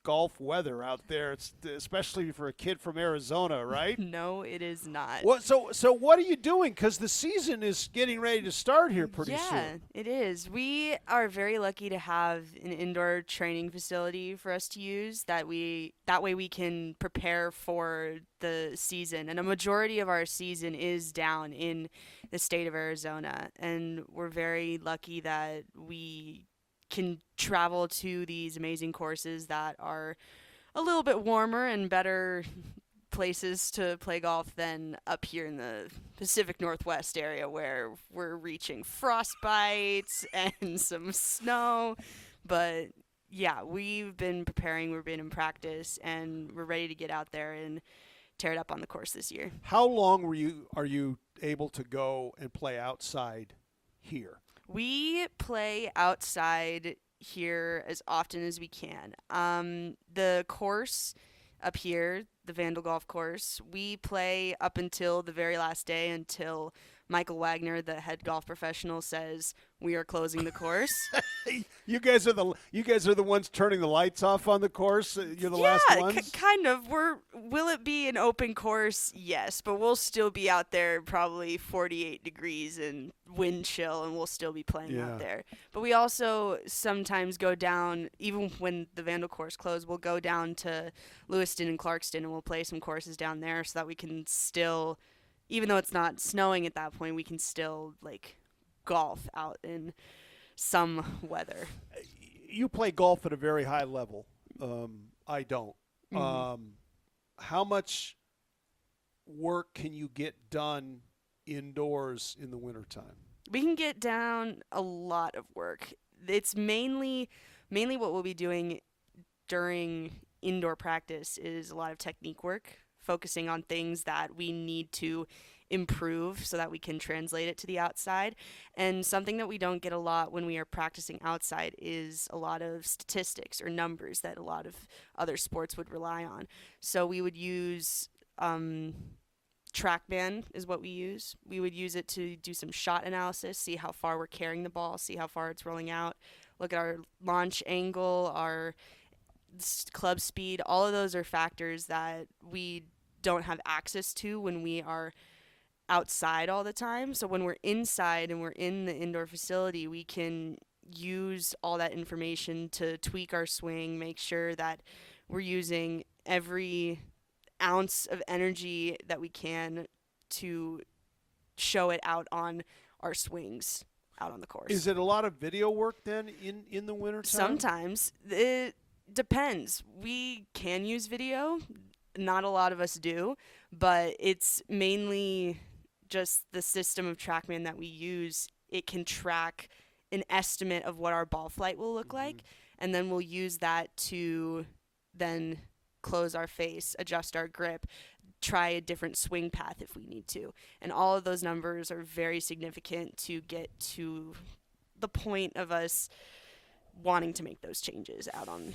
golf weather out there. It's especially for a kid from Arizona, right? No, it is not. What? So what are you doing? Because the season is getting ready to start here pretty soon. Yeah, it is. We are very lucky to have an indoor training facility for us to use that way we can prepare for the season. And a majority of our season is down in the state of Arizona, and we're very lucky that we can travel to these amazing courses that are a little bit warmer and better places to play golf than up here in the Pacific Northwest area where we're reaching frostbites and some snow. But yeah, we've been preparing, we've been in practice, and we're ready to get out there and tear it up on the course this year. How long are you able to go and play outside here? We play outside here as often as we can. The course up here, the Vandal golf course, we play up until the very last day, until Michael Wagner, the head golf professional, says we are closing the course. You guys are the ones turning the lights off on the course. You're the last ones. Kind of. Will it be an open course? Yes, but we'll still be out there, probably 48 degrees and wind chill, and we'll still be playing out there. But we also sometimes go down, even when the Vandal course closed, we'll go down to Lewiston and Clarkston, and we'll play some courses down there so that we can still, even though it's not snowing at that point, we can still golf out in some weather. You play golf at a very high level. I don't. Mm-hmm. How much work can you get done indoors in the wintertime? We can get down a lot of work. It's mainly what we'll be doing during indoor practice is a lot of technique work, focusing on things that we need to improve so that we can translate it to the outside. And something that we don't get a lot when we are practicing outside is a lot of statistics or numbers that a lot of other sports would rely on. So we would use TrackMan is what we use. We would use it to do some shot analysis, see how far we're carrying the ball, see how far it's rolling out, look at our launch angle, our club speed. All of those are factors that we don't have access to when we are outside all the time. So when we're inside and we're in the indoor facility, we can use all that information to tweak our swing, make sure that we're using every ounce of energy that we can to show it out on our swings out on the course. Is it a lot of video work then in the winter time? Sometimes. It depends. We can use video. Not a lot of us do, but it's mainly just the system of TrackMan that we use. It can track an estimate of what our ball flight will look like, and then we'll use that to then close our face, adjust our grip, try a different swing path if we need to. And all of those numbers are very significant to get to the point of us wanting to make those changes out on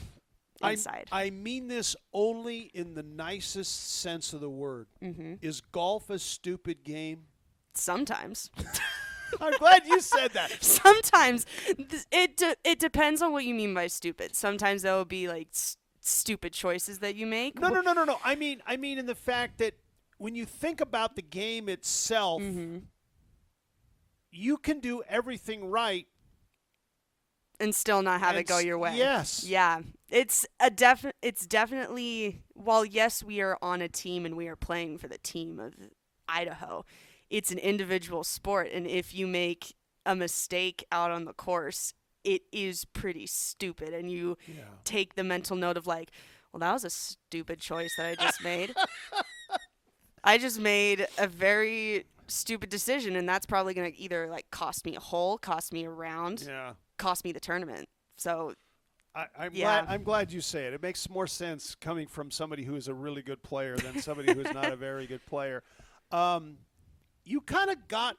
inside. I mean this only in the nicest sense of the word. Mm-hmm. Is golf a stupid game? Sometimes. I'm glad you said that. Sometimes. It depends on what you mean by stupid. Sometimes there will be stupid choices that you make. No. I mean in the fact that when you think about the game itself, you can do everything right and still not have it go your way. Yes. Yeah. It's definitely, while yes, we are on a team and we are playing for the team of Idaho, it's an individual sport, and if you make a mistake out on the course, it is pretty stupid, and you take the mental note of well, that was a stupid choice that I just made. I just made a very stupid decision, and that's probably going to either cost me a hole, cost me a round, cost me the tournament. So I'm glad you say it. It makes more sense coming from somebody who is a really good player than somebody who is not a very good player. You kind of got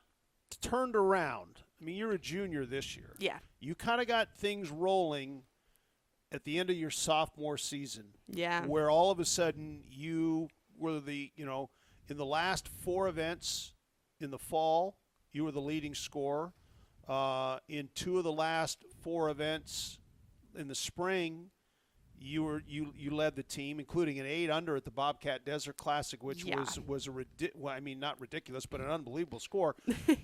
turned around. I mean, you're a junior this year. Yeah. You kind of got things rolling at the end of your sophomore season. Yeah. Where all of a sudden you were in the last 4 events in the fall, you were the leading scorer. In 2 of the last 4 events in the spring, you led the team, including an 8-under at the Bobcat Desert Classic, which was not ridiculous, but an unbelievable score.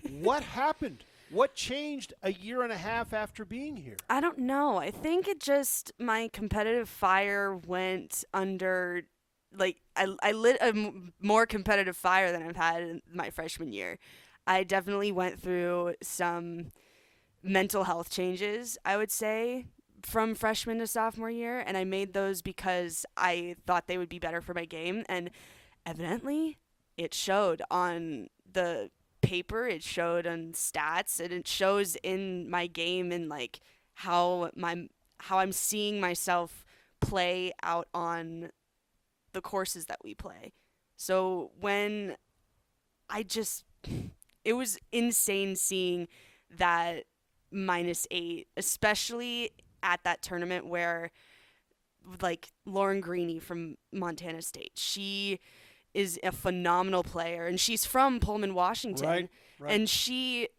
What happened? What changed a year and a half after being here? I don't know. I think it just, my competitive fire went under, I lit a more competitive fire than I've had in my freshman year. I definitely went through some mental health changes, I would say, from freshman to sophomore year, and I made those because I thought they would be better for my game. And evidently it showed on the paper, it showed on stats, and it shows in my game and like how I'm seeing myself play out on the courses that we play. So when it was insane seeing that -8, especially at that tournament where like Lauren Greeny from Montana State, she is a phenomenal player, and she's from Pullman, Washington. Right. And she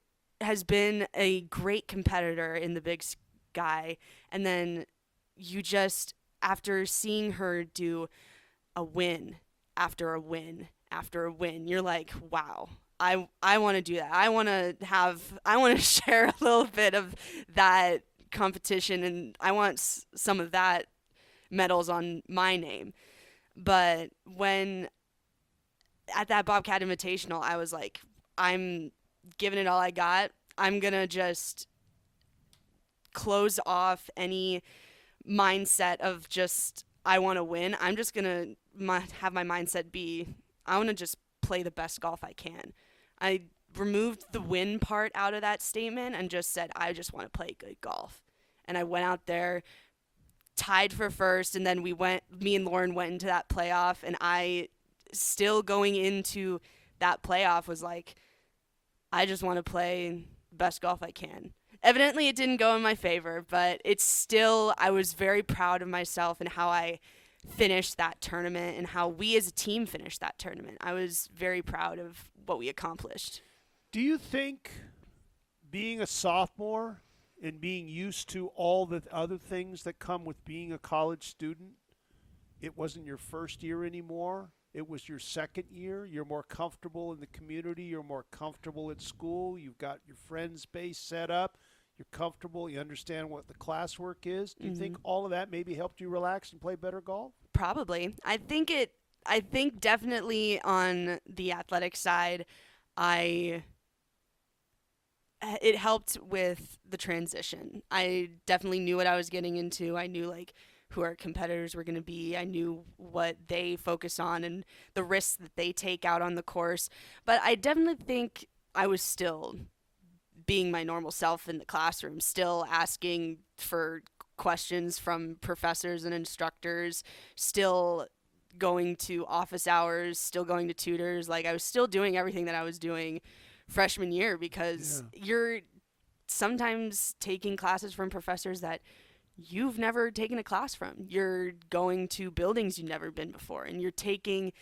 has been a great competitor in the Big Sky. And then you just, after seeing her do a win after a win after a win, you're like, wow, I want to do that. I want to share a little bit of that competition, and I want some of that medals on my name. But when at that Bobcat Invitational, I was like, I'm giving it all I got. I'm going to just close off any mindset of just, I want to win. I'm just going to have my mindset be, I want to just play the best golf I can. I removed the win part out of that statement and just said, I just want to play good golf. And I went out there, tied for first, and then me and Lauren went into that playoff, and I still going into that playoff was like, I just want to play best golf I can. Evidently it didn't go in my favor, but it's still, I was very proud of myself and how I finished that tournament and how we as a team finished that tournament. I was very proud of what we accomplished. Do you think being a sophomore and being used to all the other things that come with being a college student, it wasn't your first year anymore? It was your second year. You're more comfortable in the community. You're more comfortable at school. You've got your friends base set up. You're comfortable. You understand what the classwork is. Do you think all of that maybe helped you relax and play better golf? Probably. I think definitely on the athletic side, it helped with the transition. I definitely knew what I was getting into. I knew like who our competitors were going to be. I knew what they focus on and the risks that they take out on the course. But I definitely think I was still being my normal self in the classroom, still asking for questions from professors and instructors, still going to office hours, still going to tutors. Like I was still doing everything that I was doing freshman year, because you're sometimes taking classes from professors that you've never taken a class from. You're going to buildings you've never been before, and you're taking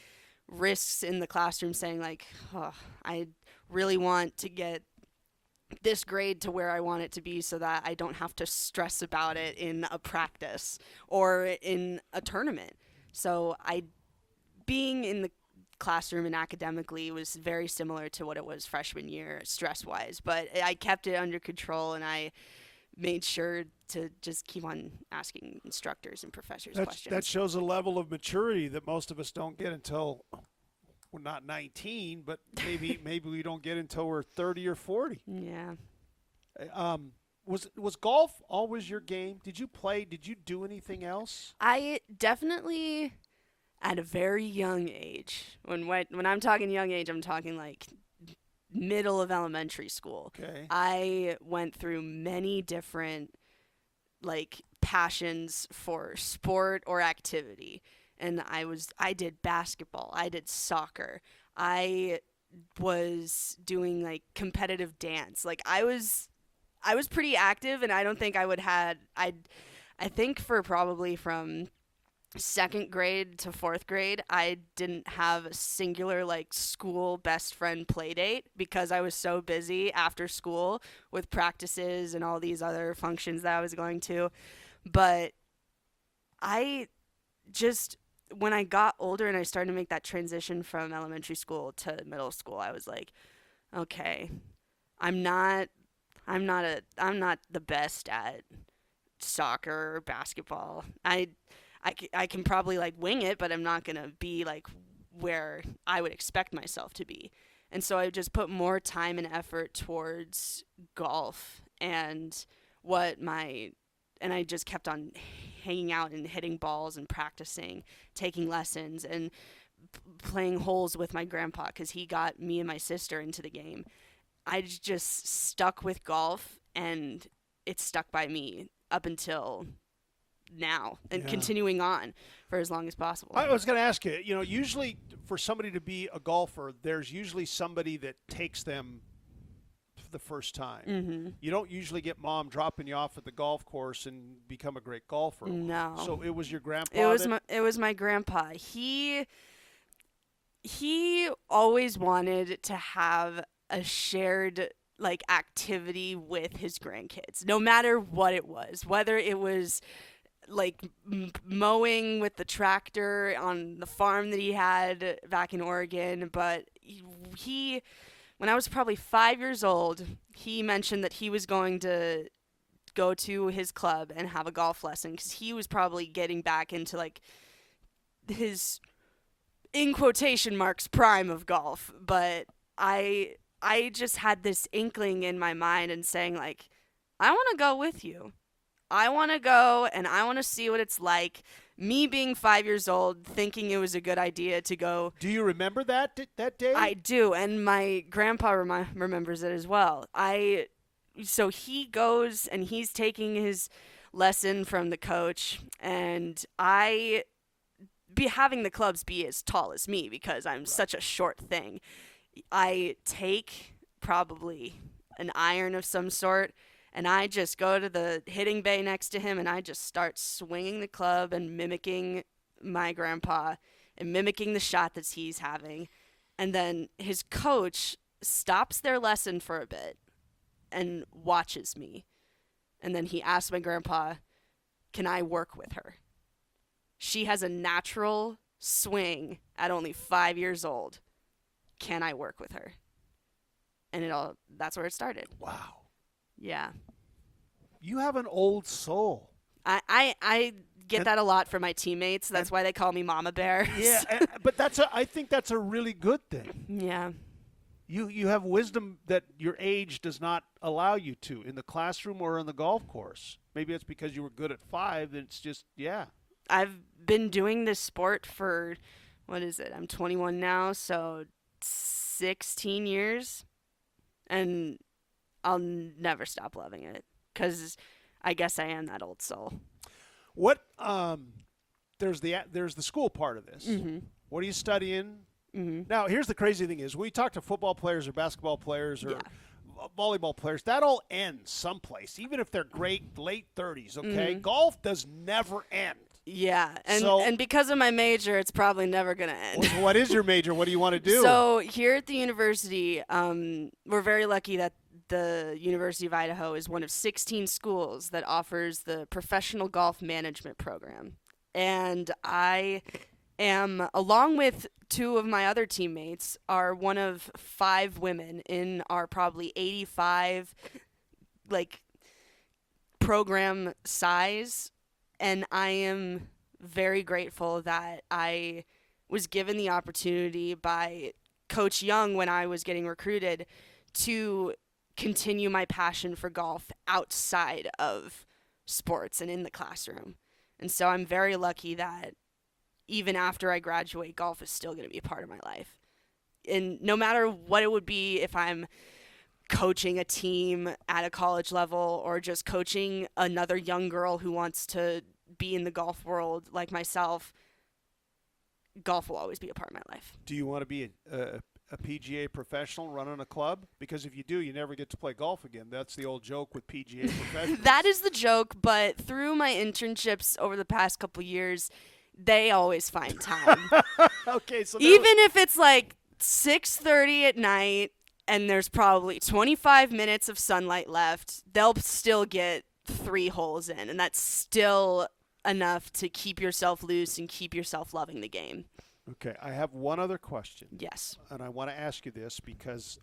risks in the classroom saying like, oh, I really want to get this grade to where I want it to be so that I don't have to stress about it in a practice or in a tournament. So being in the classroom and academically was very similar to what it was freshman year stress-wise, but I kept it under control, and I made sure to just keep on asking instructors and professors questions. That shows a level of maturity that most of us don't get until we're not 19, but maybe we don't get until we're 30 or 40. Yeah. Was golf always your game? Did you play? Did you do anything else? I definitely, at a very young age, when I'm talking young age, I'm talking like middle of elementary school. Okay. I went through many different like passions for sport or activity. And I did basketball, I did soccer, I was doing like competitive dance. Like I was pretty active, and I don't think I think for probably from second grade to fourth grade, I didn't have a singular like school best friend play date because I was so busy after school with practices and all these other functions that I was going to. But when I got older and I started to make that transition from elementary school to middle school, I was like, okay, I'm not the best at soccer or basketball. I can probably like wing it, but I'm not going to be like where I would expect myself to be. And so I just put more time and effort towards golf and I just kept on hanging out and hitting balls and practicing, taking lessons. And playing holes with my grandpa because he got me and my sister into the game. I just stuck with golf, and it stuck by me up until now and continuing on for as long as possible. I was going to ask you, usually for somebody to be a golfer, there's usually somebody that takes them for the first time. Mm-hmm. You don't usually get mom dropping you off at the golf course and become a great golfer. No. So it was your grandpa? It was my grandpa. He always wanted to have a shared activity with his grandkids, no matter what it was, whether it was mowing with the tractor on the farm that he had back in Oregon. But he, when I was probably 5 years old, he mentioned that he was going to go to his club and have a golf lesson because he was probably getting back into his, in quotation marks, prime of golf. But I just had this inkling in my mind and saying I want to go with you. I want to go and I want to see what it's like. Me being 5 years old, thinking it was a good idea to go. Do you remember that day? I do, and my grandpa remembers it as well. So he goes and he's taking his lesson from the coach, and I be having the clubs be as tall as me because I'm such a short thing. I take probably an iron of some sort, and I just go to the hitting bay next to him, and I just start swinging the club and mimicking my grandpa and mimicking the shot that he's having. And then his coach stops their lesson for a bit and watches me. And then he asks my grandpa, can I work with her? She has a natural swing at only 5 years old. Can I work with her? And that's where it started. Wow. Yeah. You have an old soul. I get that a lot from my teammates. That's why they call me Mama Bear. Yeah, but I think that's a really good thing. Yeah. You have wisdom that your age does not allow you to in the classroom or on the golf course. Maybe it's because you were good at 5. And it's just, yeah. I've been doing this sport for, what is it? I'm 21 now, so 16 years. And I'll never stop loving it because I guess I am that old soul. What there's the school part of this. Mm-hmm. What are you studying? Mm-hmm. Now, here's the crazy thing is we talk to football players or basketball players or volleyball players. That all ends someplace, even if they're great late 30s, okay? Mm-hmm. Golf does never end. Yeah, and because of my major, it's probably never going to end. So what is your major? What do you want to do? So here at the university, we're very lucky that the University of Idaho is one of 16 schools that offers the professional golf management program. And I am, along with 2 of my other teammates, are one of 5 women in our probably 85 program size. And I am very grateful that I was given the opportunity by Coach Young when I was getting recruited to continue my passion for golf outside of sports and in the classroom. And so I'm very lucky that even after I graduate, golf is still going to be a part of my life. And no matter what it would be, if I'm coaching a team at a college level or just coaching another young girl who wants to be in the golf world like myself, golf will always be a part of my life. Do you want to be a PGA professional running a club? Because if you do, you never get to play golf again. That's the old joke with PGA professionals. That is the joke, but through my internships over the past couple years, they always find time. Okay, so even if it's 6:30 at night and there's probably 25 minutes of sunlight left, they'll still get 3 holes in, and that's still enough to keep yourself loose and keep yourself loving the game. Okay, I have one other question. Yes. And I want to ask you this because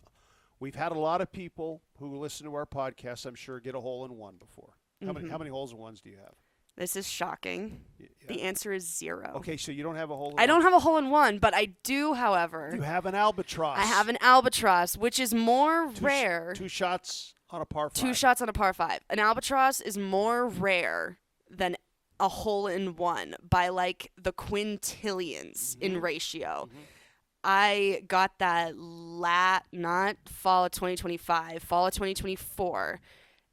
we've had a lot of people who listen to our podcast, I'm sure, get a hole-in-one before. How many holes-in-ones do you have? This is shocking. Yeah. The answer is 0. Okay, so you don't have a hole-in-one. I don't have a hole-in-one, but I do, however. You have an albatross. I have an albatross, which is more rare. 2 shots on a par 5. 2 shots on a par 5. An albatross is more rare than a hole-in-one by like the quintillions in ratio. I got that not fall of 2025, fall of 2024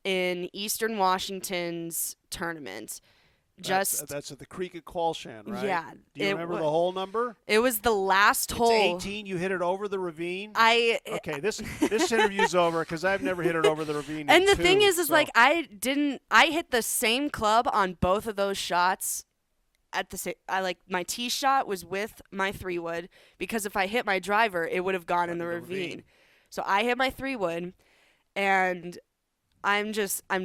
in Eastern Washington's tournament. That's at the Creek at Qualshan, right? Yeah. Do you remember the hole number? It was the last hole. It's 18. You hit it over the ravine. Okay, this interview's over because I've never hit it over the ravine. And the thing is like I hit the same club on both of those shots. At the same, my tee shot was with my 3-wood because if I hit my driver, it would have gone in the ravine. So I hit my 3-wood, and I'm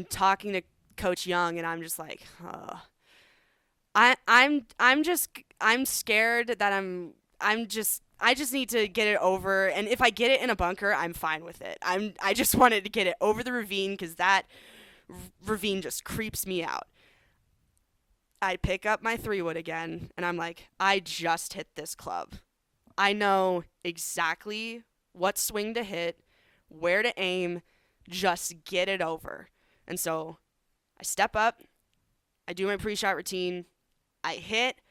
talking to Coach Young, and I'm just like, I'm scared that I just need to get it over, and if I get it in a bunker, I'm fine with it. I just wanted to get it over the ravine because that ravine just creeps me out. I pick up my 3-wood again, and I'm like, I just hit this club. I know exactly what swing to hit, where to aim, just get it over. And so I step up, I do my pre-shot routine, I hit,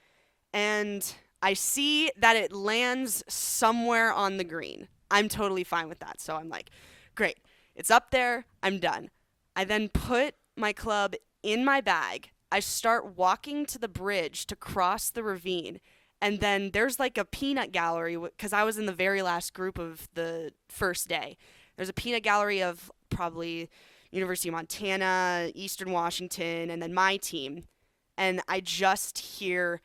and I see that it lands somewhere on the green. I'm totally fine with that. So I'm like, great, it's up there, I'm done. I then put my club in my bag. I start walking to the bridge to cross the ravine, and then there's like a peanut gallery because I was in the very last group of the first day. There's a peanut gallery of probably University of Montana, Eastern Washington, and then my team. And I just hear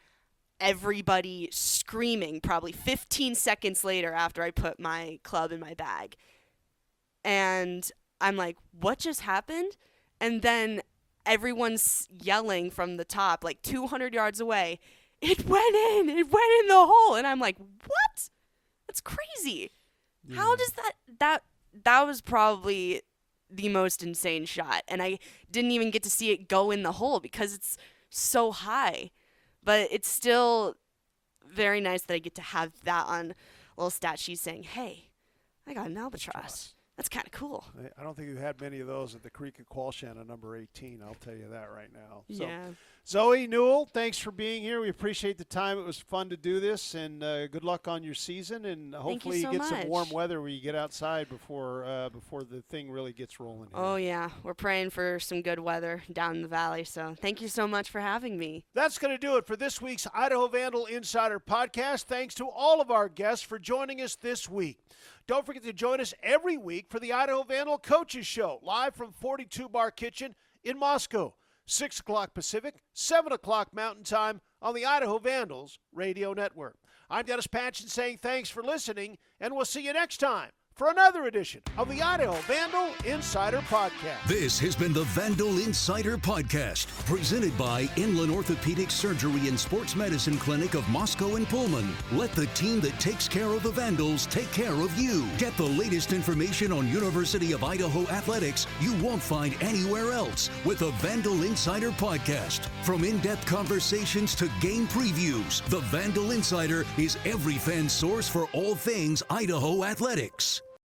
everybody screaming probably 15 seconds later after I put my club in my bag. And I'm like, what just happened? And then everyone's yelling from the top, like 200 yards away, it went in the hole. And I'm like, what? That's crazy. Yeah. How does that was probably the most insane shot. And I didn't even get to see it go in the hole because it's so high. But it's still very nice that I get to have that on a little stat sheet saying, hey, I got an albatross. That's kind of cool. I don't think we've had many of those at the Creek at Qualshan on number 18. I'll tell you that right now. So, yeah. Zoe Newell, thanks for being here. We appreciate the time. It was fun to do this, and good luck on your season. And hopefully you get some warm weather where you get outside before the thing really gets rolling here. Oh, yeah. We're praying for some good weather down in the valley. So thank you so much for having me. That's going to do it for this week's Idaho Vandal Insider Podcast. Thanks to all of our guests for joining us this week. Don't forget to join us every week for the Idaho Vandal Coaches Show, live from 42 Bar Kitchen in Moscow, 6 o'clock Pacific, 7 o'clock Mountain Time on the Idaho Vandals Radio Network. I'm Dennis Patchin saying thanks for listening, and we'll see you next time for another edition of the Idaho Vandal Insider Podcast. This has been the Vandal Insider Podcast, presented by Inland Orthopedic Surgery and Sports Medicine Clinic of Moscow and Pullman. Let the team that takes care of the Vandals take care of you. Get the latest information on University of Idaho athletics you won't find anywhere else with the Vandal Insider Podcast. From in-depth conversations to game previews, the Vandal Insider is every fan's source for all things Idaho athletics.